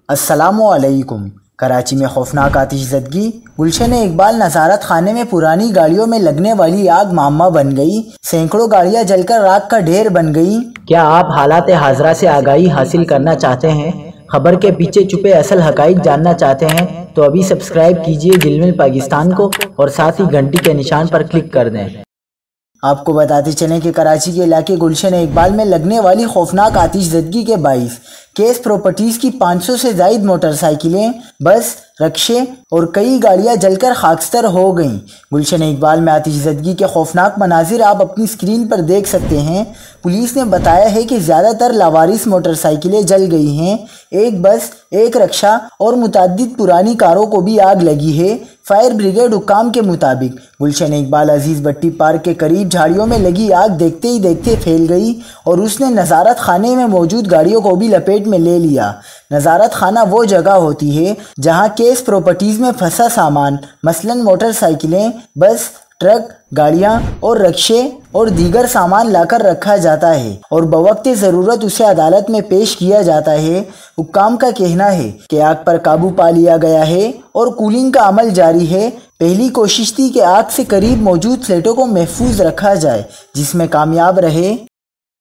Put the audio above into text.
अस्सलामुअलैकुम। कराची में खौफनाक आतिश ज़दगी, गुलशन इकबाल नज़ारत खाने में पुरानी गाड़ियों में लगने वाली आग मामा बन गई। सैकड़ों गाड़ियां जलकर राख का ढेर बन गई। क्या आप हालात हाजरा से आगाही हासिल करना चाहते हैं? खबर के पीछे छुपे असल हकाइक जानना चाहते हैं? तो अभी सब्सक्राइब कीजिए जिलमिल पाकिस्तान को और साथ ही घंटी के निशान पर क्लिक कर दें। आपको बताते चलें कि कराची के इलाके गुलशन इकबाल में लगने वाली खौफनाक आतिश ज़दगी के बाइस केस प्रॉपर्टीज़ की 500 से ज़ायद मोटरसाइकिलें, बस, रक्शे और कई गाड़ियां जलकर खाकस्तर हो गईं। गुलशन इकबाल में आतिश ज़दगी के खौफनाक मनाजिर आप अपनी स्क्रीन पर देख सकते हैं। पुलिस ने बताया है कि ज़्यादातर लावारिस मोटरसाइकिलें जल गई हैं। एक बस, एक रक्षा और मुतअद्दिद पुरानी कारों को भी आग लगी है। फायर ब्रिगेड हुक्काम के मुताबिक गुलशन इकबाल अजीज़ भट्टी पार्क के करीब झाड़ियों में लगी आग देखते ही देखते फैल गई और उसने नज़ारत खाने में मौजूद गाड़ियों को भी लपेट में ले लिया। नज़ारत खाना वो जगह होती है जहां केस प्रॉपर्टीज़ में फंसा सामान, मसलन मोटरसाइकिलें, बस, ट्रक, गाड़ियां और रक्शे और दीगर सामान लाकर रखा जाता है और बवक्ते ज़रूरत उसे अदालत में पेश किया जाता है। हुक्काम का कहना है कि आग पर काबू पा लिया गया है और कूलिंग का अमल जारी है। पहली कोशिश थी कि आग से करीब मौजूद फ्लैटों को महफूज रखा जाए, जिसमें कामयाब रहे।